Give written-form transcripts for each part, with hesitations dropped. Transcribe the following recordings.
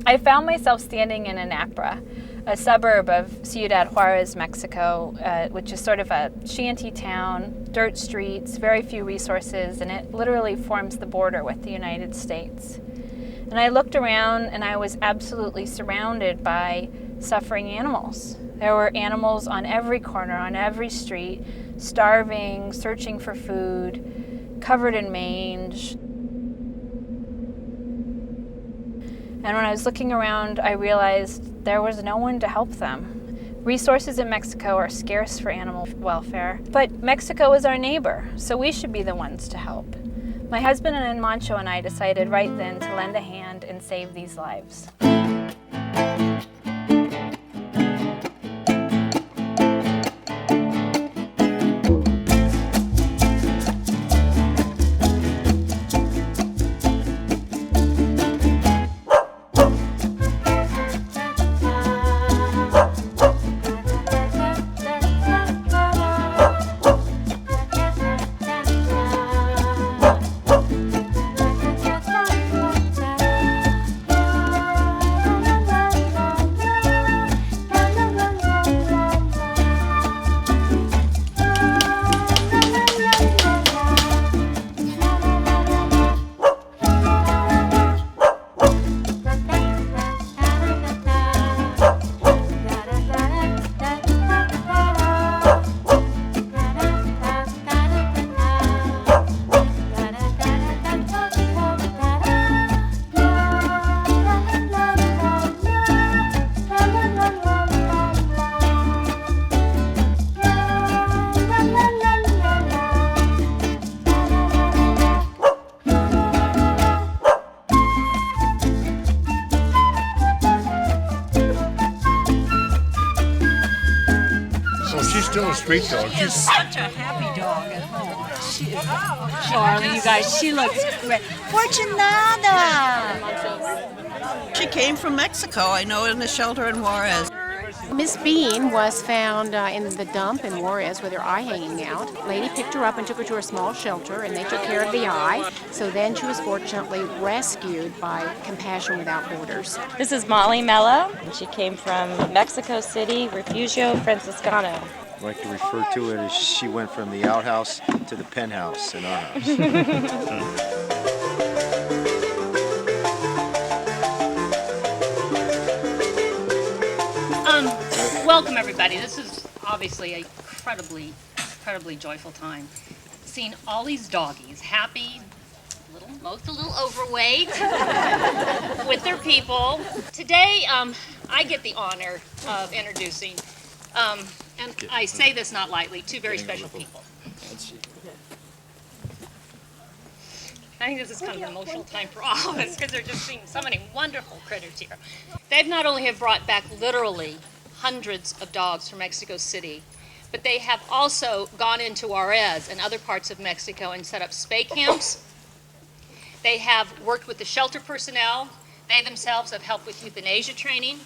I found myself standing in Anapra, a suburb of Ciudad Juarez, Mexico, which is sort of a shanty town, dirt streets, very few resources, and it literally forms the border with the United States. And I looked around and I was absolutely surrounded by suffering animals. There were animals on every corner, on every street, starving, searching for food, covered in mange. And when I was looking around, I realized there was no one to help them. Resources in Mexico are scarce for animal welfare, but Mexico is our neighbor, so we should be the ones to help. My husband and Mancho and I decided right then to lend a hand and save these lives. Still a street dog. She's such a happy dog at home. She is Charlie, you guys, she looks great. Fortunata! She came from Mexico, I know, in the shelter in Juarez. Miss Bean was found in the dump in Juarez with her eye hanging out. Lady picked her up and took her to a small shelter, and they took care of the eye. So then she was fortunately rescued by Compassion Without Borders. This is Molly Mello. She came from Mexico City, Refugio, Franciscano. I like to refer to it as she went from the outhouse to the penthouse in our house. Welcome everybody. This is obviously an incredibly joyful time. Seeing all these doggies happy, most a little overweight, with their people. Today, I get the honor of introducing, and I say this not lightly, two very special people. I think this is kind of an emotional time for all of us because they're just seeing so many wonderful critters here. They've not only have brought back literally hundreds of dogs from Mexico City, but they have also gone into Juarez and other parts of Mexico and set up spay camps. They have worked with the shelter personnel. They themselves have helped with euthanasia training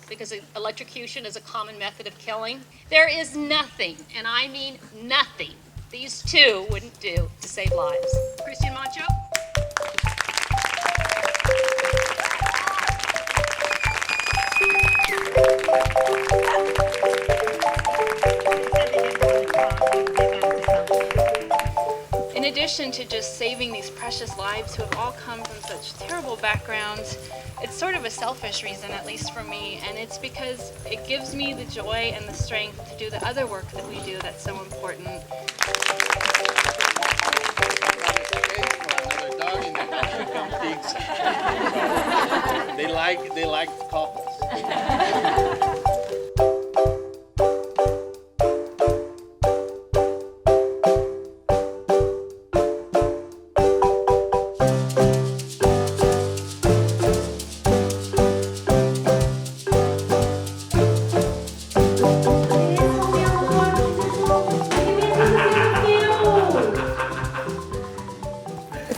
because electrocution is a common method of killing. There is nothing, and I mean nothing, these two wouldn't do to save lives. Christian Mancho? In addition to just saving these precious lives who have all come from such terrible backgrounds, it's sort of a selfish reason, at least for me, and it's because it gives me the joy and the strength to do the other work that we do that's so important. They like couples.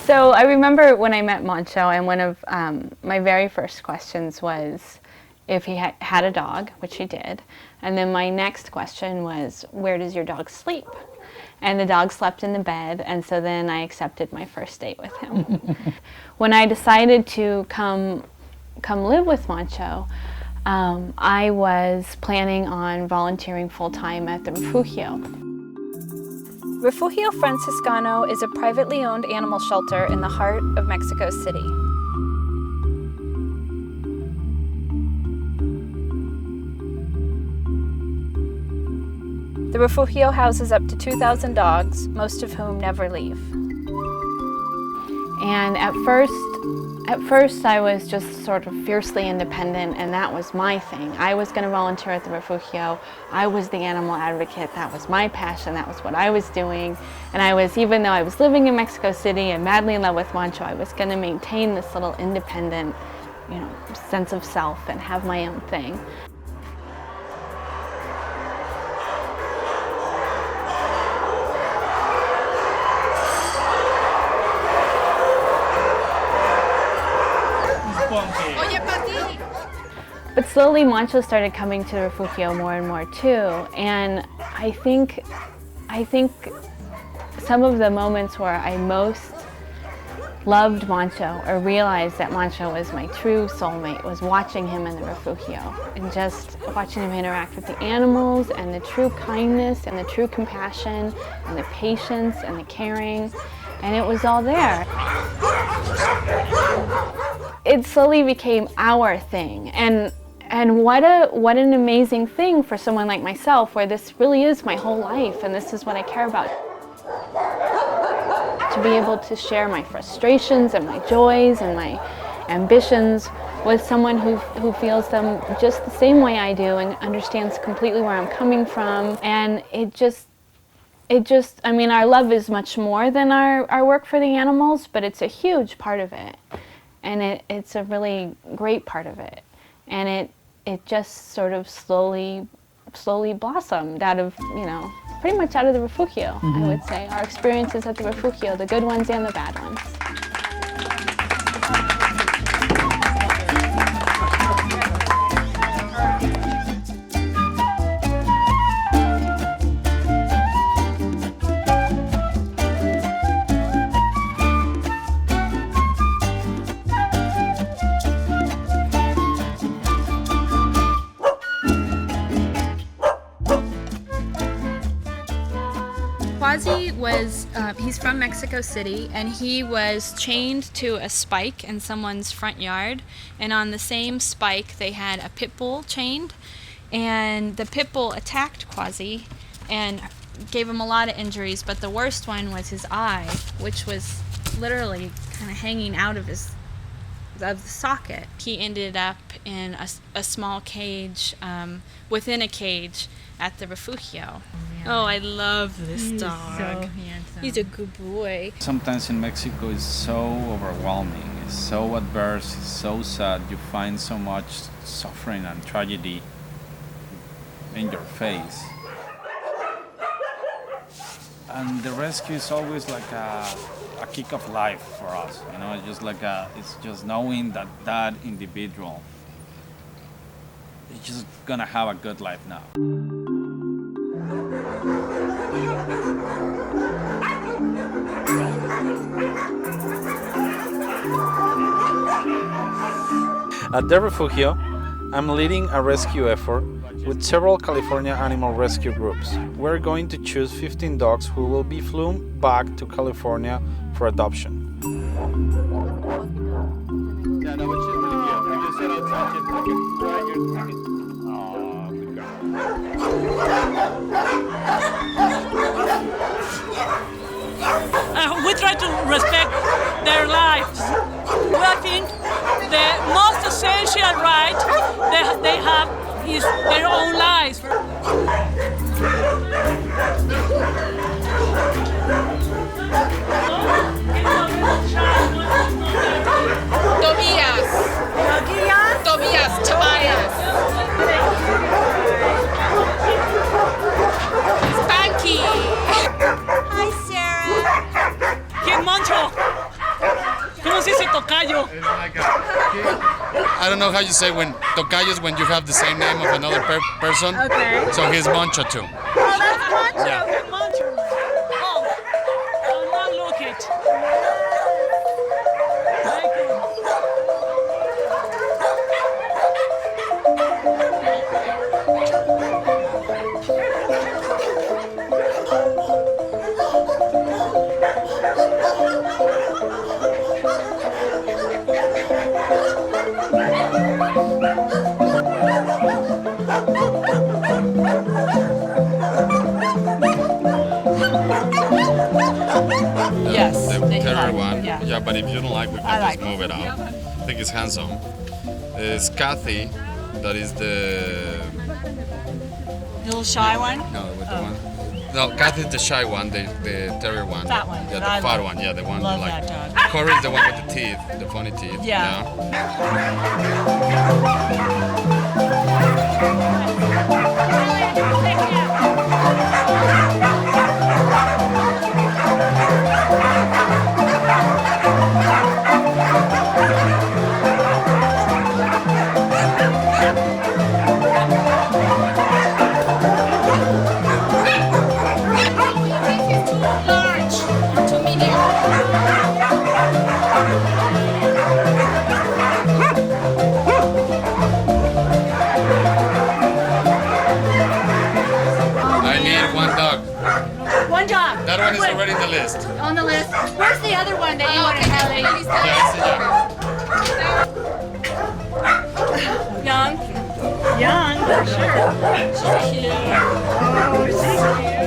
So I remember when I met Mancho, and one of my very first questions was if he had a dog, which he did. And then my next question was, where does your dog sleep? And the dog slept in the bed, and so then I accepted my first date with him. When I decided to come come live with Mancho, I was planning on volunteering full-time at the Refugio. Refugio Franciscano is a privately owned animal shelter in the heart of Mexico City. The Refugio houses up to 2,000 dogs, most of whom never leave. And at first I was just sort of fiercely independent, and that was my thing. I was going to volunteer at the Refugio. I was the animal advocate. That was my passion. That was what I was doing. And even though I was living in Mexico City and madly in love with Mancho, I was going to maintain this little independent, sense of self and have my own thing. But slowly Mancho started coming to the Refugio more and more too, and I think some of the moments where I most loved Mancho or realized that Mancho was my true soulmate was watching him in the Refugio and just watching him interact with the animals and the true kindness and the true compassion and the patience and the caring, and it was all there. It slowly became our thing, and what an amazing thing for someone like myself, where this really is my whole life and this is what I care about. To be able to share my frustrations and my joys and my ambitions with someone who feels them just the same way I do and understands completely where I'm coming from. And our love is much more than our work for the animals, but it's a huge part of it. And it's a really great part of it. And it just sort of slowly blossomed out of, pretty much out of the Refugio, I would say. Our experiences at the Refugio, the good ones and the bad ones. He's from Mexico City, and he was chained to a spike in someone's front yard, and on the same spike they had a pit bull chained, and the pit bull attacked Quasi and gave him a lot of injuries, but the worst one was his eye, which was literally kind of hanging out of the socket. He ended up in a small cage, within a cage at the Refugio. Oh, I love this dog. So handsome. He's a good boy. Sometimes in Mexico it's so overwhelming, it's so adverse, it's so sad. You find so much suffering and tragedy in your face. And the rescue is always like a kick of life for us, it's just knowing that individual is just gonna have a good life now. At the Refugio, I'm leading a rescue effort with several California animal rescue groups. We're going to choose 15 dogs who will be flown back to California for adoption. We try to respect their lives. I think the most essential right they have is their own lives. Tobias, Spanky. Hi, Sarah. ¿Quién Mancho? ¿Cómo se dice tocayo? I don't know how you say when tocayo is when you have the same name of another person. Okay. So he's Mancho too. Oh, that's Mancho. Yeah. Mancho. Oh, now look it. like, we can just move it out. I think it's handsome. It's Kathy, that is the Little shy one? no, with the one. No, Kathy's the shy one, the terrier one. That one. Yeah, I the fat love- one. Yeah, the one love like. that dog. Corey's the one with the teeth, the funny teeth. Yeah. I need one dog. One dog. That one is already in the list. On the list. Where's the other one that you want to have? Yeah, Young, for sure. She's cute. Oh, she's cute.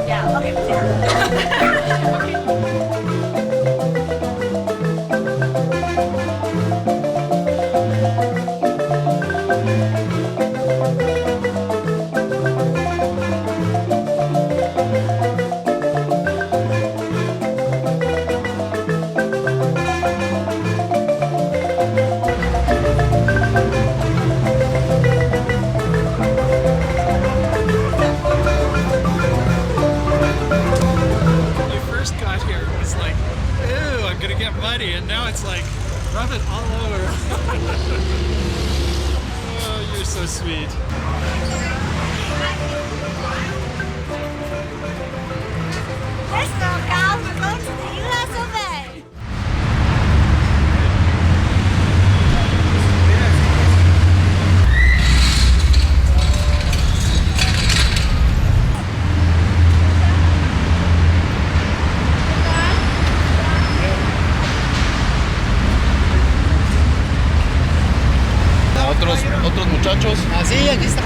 Yeah, okay. When you first got here, it was like, ew, I'm gonna get muddy, and now it's like, rub it all over. Oh, you're so sweet. Let's go, guys. We're going to the US of A. Otros muchachos. Así, aquí está.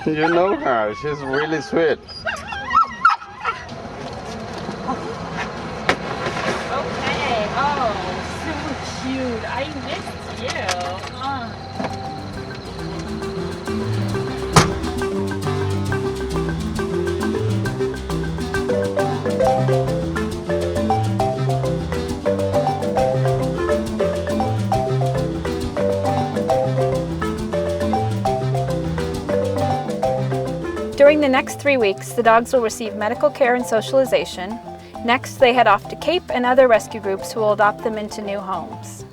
You know her, she's really sweet. Okay. Oh, so cute. I missed you. During the next 3 weeks, the dogs will receive medical care and socialization. Next, they head off to CAPE and other rescue groups who will adopt them into new homes.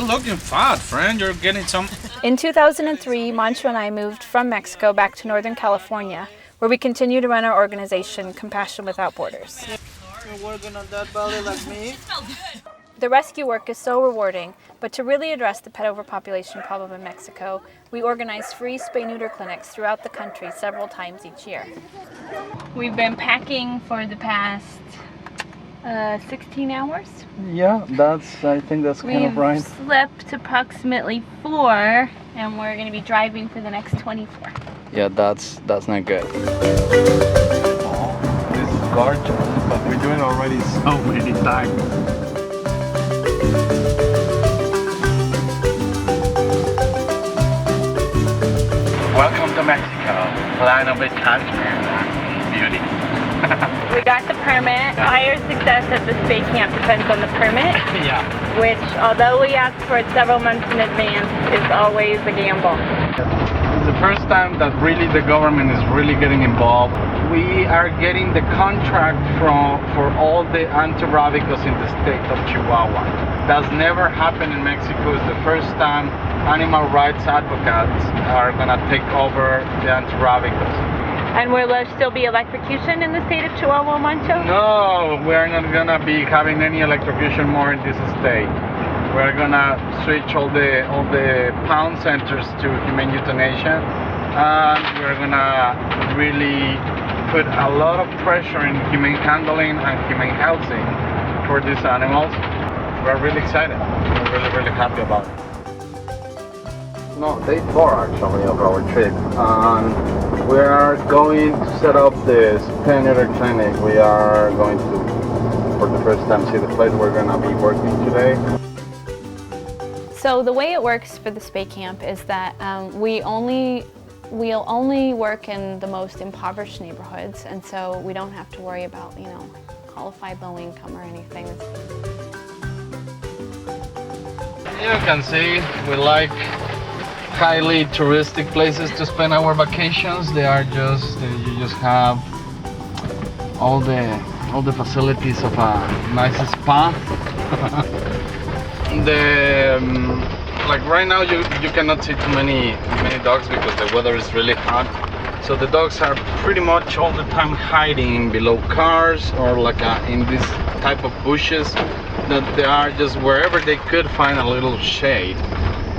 looking fat, friend. You're getting some. In 2003, Mancho and I moved from Mexico back to Northern California, where we continue to run our organization, Compassion Without Borders. You're working on that belly like me? The rescue work is so rewarding, but to really address the pet overpopulation problem in Mexico, we organize free spay-neuter clinics throughout the country several times each year. We've been packing for the past 16 hours. Yeah, I think that's kind of right. We've slept approximately 4, and we're going to be driving for the next 24. Yeah, that's not good. Oh, this is gorgeous, but we're doing already so many times. Welcome to Mexico, land of enchantment, beauty. We got the permit. Higher success at the Spay camp depends on the permit, Yeah. which, although we ask for it several months in advance, is always a gamble. It's the first time that really the government is really getting involved. We are getting the contract for all the anti-rabbicos in the state of Chihuahua. That's never happened in Mexico. It's the first time animal rights advocates are gonna take over the anti-rabbicos. And will there still be electrocution in the state of Chihuahua, Mancho? No, we're not gonna be having any electrocution more in this state. We're gonna switch all the pound centers to humane euthanasia, and we're gonna really put a lot of pressure in humane handling and humane housing for these animals. We're really excited. We're really happy about it. No, day 4 actually of our trip, and we are going to set up the Spay-neuter clinic. We are going to, for the first time, see the place we're going to be working today. So the way it works for the Spay camp is that we'll only work in the most impoverished neighborhoods, and so we don't have to worry about, qualified low income or anything. You can see we like highly touristic places to spend our vacations. They are you just have all the facilities of a nice spa. Like right now you cannot see too many dogs because the weather is really hot. So the dogs are pretty much all the time hiding below cars or like in this type of bushes that they are just wherever they could find a little shade.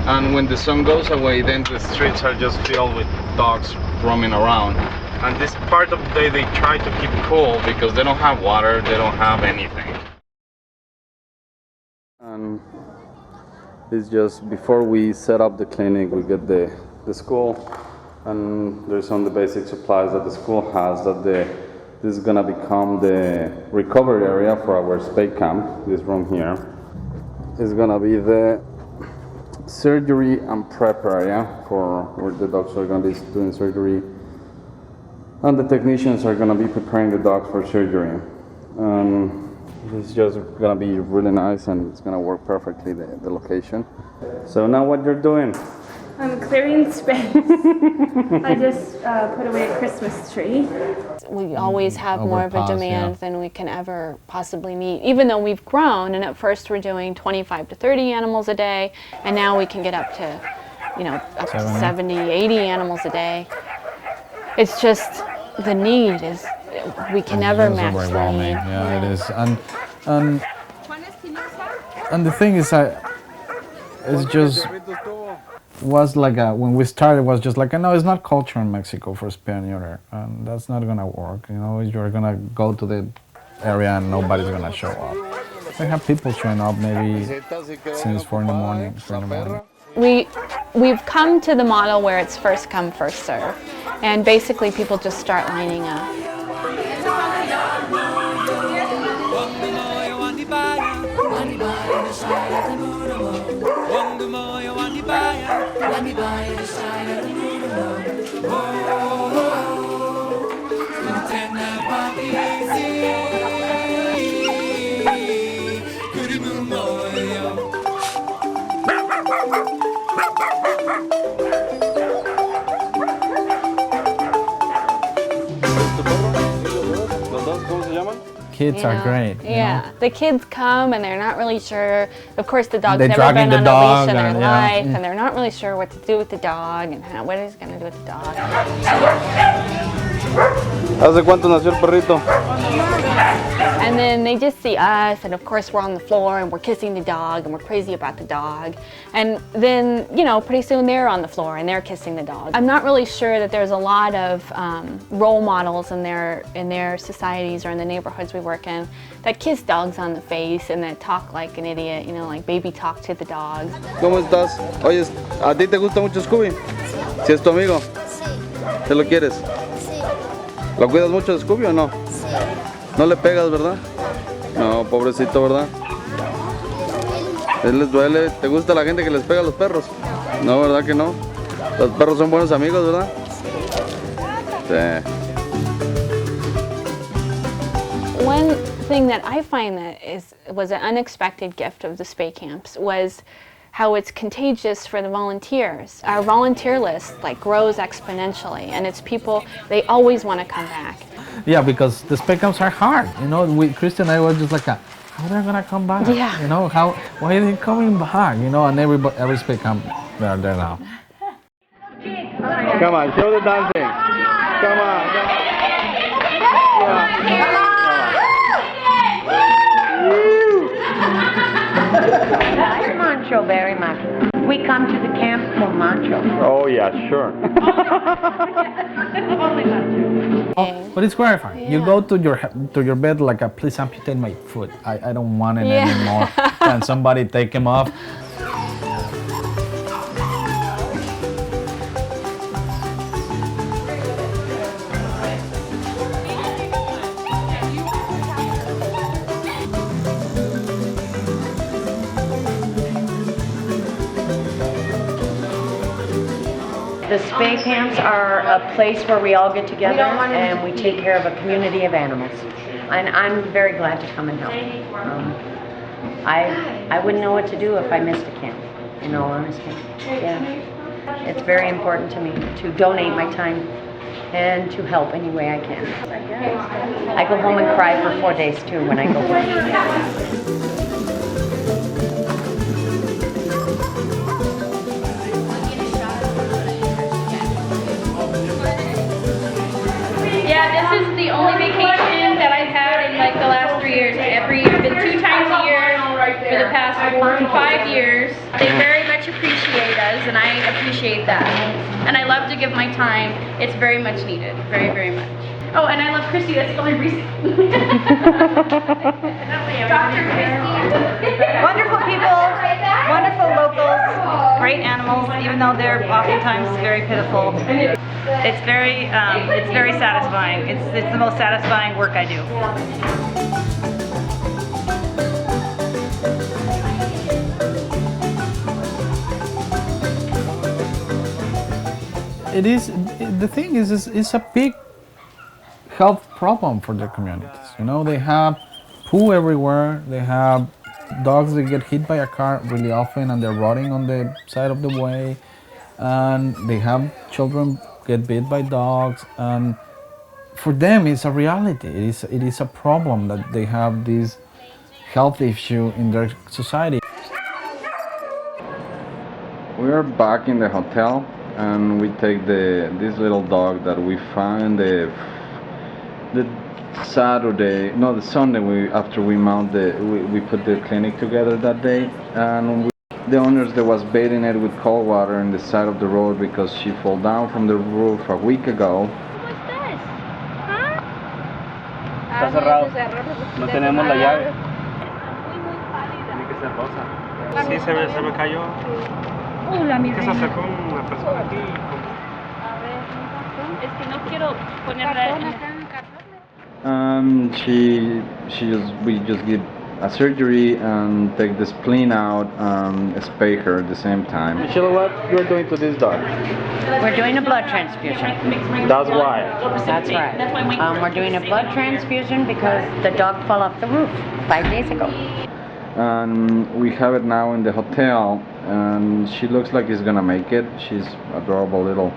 And when the sun goes away, then the streets are just filled with dogs roaming around. And this part of the day they try to keep cool because they don't have water, they don't have anything. And it's just before we set up the clinic, we get the school, and there's some of the basic supplies that the school has that this is gonna become the recovery area for our Spay camp. This room here is gonna be the surgery and prep area for where the dogs are going to be doing surgery, and the technicians are going to be preparing the dogs for surgery. It's just going to be really nice, and it's going to work perfectly, the location. So now what you're doing? I'm clearing space. I just put away a Christmas tree. We always have more of a demand than we can ever possibly meet, even though we've grown, and at first we're doing 25 to 30 animals a day, and now we can get up to, up to 70, 80 animals a day. It's just, the need is, we can never match the need. Yeah, it is. And the thing is, it's just, was like when we started, was just like, no, it's not culture in Mexico for spay-neuter, and that's not gonna work. You're gonna go to the area and nobody's gonna show up. We have people showing up maybe since 4 in the morning. We've come to the model where it's first come, first serve, and basically people just start lining up. Let me buy you the side of the moon. kids you are know? great. Yeah, the kids come and they're not really sure. Of course, the dog's They're never dragging been the on a leash dog in their and, yeah. life, and they're not really sure what to do with the dog and what he's going to do with the dog. ¿Hace cuánto nació el perrito? And then they just see us, and of course we're on the floor and we're kissing the dog and we're crazy about the dog. And then, you know, pretty soon they're on the floor and they're kissing the dog. I'm not really sure that there's a lot of role models in their societies or in the neighborhoods we work in that kiss dogs on the face and that talk like an idiot, you know, like baby talk to the dogs. ¿Cómo estás? Oye, ¿a ti te gusta mucho Scooby? ¿Si es tu amigo? Sí. ¿Te lo quieres? Sí. ¿Lo cuidas mucho de Scooby o no? Sí. ¿No le pegas, verdad? No, pobrecito, ¿verdad? ¿Les duele? ¿Te gusta la gente que les pega a los perros? No, ¿verdad que no? Los perros son buenos amigos, ¿verdad? Sí. One thing that I find that was an unexpected gift of the Spay camps was how it's contagious for the volunteers. Our volunteer list grows exponentially, and it's people, they always want to come back. Yeah, because the Spay camps are hard. You know, Christian and I were just like, how they're gonna come back? Yeah. You know, why are they coming back? You know, and every Spay camp, they're there now. Come on, show the dancing. Come on. I like Mancho very much. We come to the camp for Mancho. Oh yeah, sure. But it's gratifying. Yeah. You go to your bed like, please amputate my foot. I don't want it anymore. And somebody take him off. The Spay camps are a place where we all get together and we take care of a community of animals. And I'm very glad to come and help. I wouldn't know what to do if I missed a camp, in all honesty. Yeah. It's very important to me to donate my time and to help any way I can. I go home and cry for 4 days too when I go home. Yeah, this is the only vacation that I've had in the last 3 years. I've been 2 times a year for the past 5 years. They very much appreciate us, and I appreciate that. And I love to give my time. It's very much needed, very, very much. Oh, and I love Christy. That's the only reason. Dr. Christy. Wonderful people, wonderful locals, great animals, even though they're oftentimes very pitiful. It's very satisfying. It's the most satisfying work I do. The thing is it's a big health problem for their communities. You know, they have poo everywhere. They have dogs that get hit by a car really often and they're rotting on the side of the way. And they have children get bit by dogs, and for them it's a reality. It is a problem that they have this health issue in their society. We are back in the hotel and we take this little dog that we found the Sunday after we put the clinic together that day, and the owners that was bathing it with cold water on the side of the road because she fell down from the roof a week ago. Está cerrado. No tenemos la llave. Tiene que ser rosa. Sí, se me cayó. ¿Qué se acercó una persona aquí? A ver, es que no quiero ponerla We just did a surgery and take the spleen out and spay her at the same time. Michele, what you're doing to this dog? We're doing a blood transfusion. That's why. That's right. We're doing a blood transfusion because the dog fell off the roof 5 days ago. And we have it now in the hotel, and she looks like she's gonna make it. She's adorable little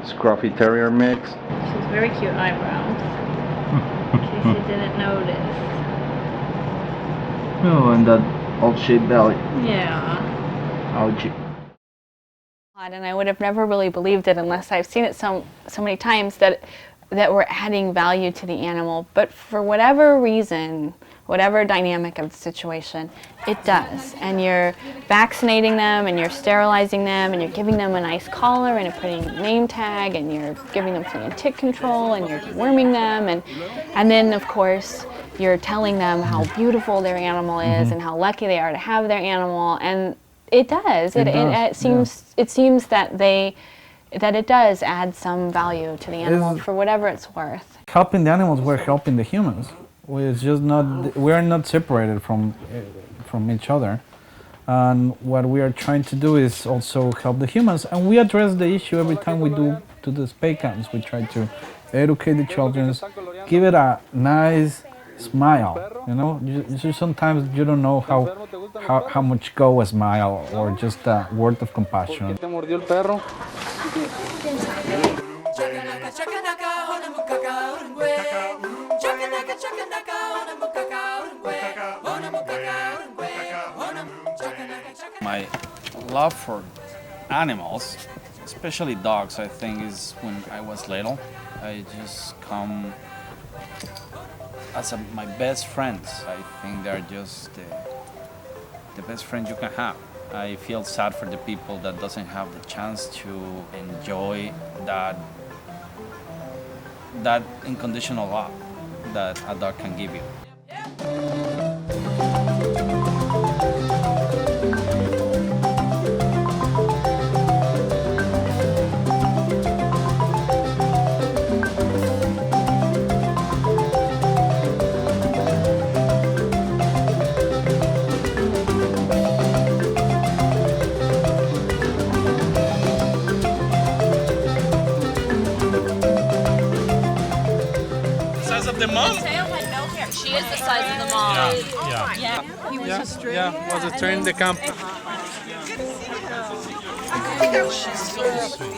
scruffy terrier mix. She's very cute eyebrows. you didn't notice. Oh, and that odd-shaped belly. Yeah. Ouchie. And I would have never really believed it unless I've seen it so many times that we're adding value to the animal. But for whatever reason, whatever dynamic of the situation, it does. And you're vaccinating them, and you're sterilizing them, and you're giving them a nice collar, and you're putting a name tag, and you're giving them flea and tick control, and you're deworming them, and then of course you're telling them how beautiful their animal is and how lucky they are to have their animal. And it does. It seems that it does add some value to the animal for whatever it's worth. Helping the animals, we're helping the humans. We're not separated from each other. And what we are trying to do is also help the humans. And we address the issue every time we do to the spay camps. We try to educate the children, give it a nice smile. You know, sometimes you don't know how much go a smile or just a word of compassion. ¿Te mordió el perro? My love for animals, especially dogs, I think is when I was little. I just come as my best friends. I think they're just the best friends you can have. I feel sad for the people that doesn't have the chance to enjoy that unconditional love that a dog can give you. The mom? She is the size of the mom. Yeah. He was a stray. Yeah, was a train in the camp. She's so sweet.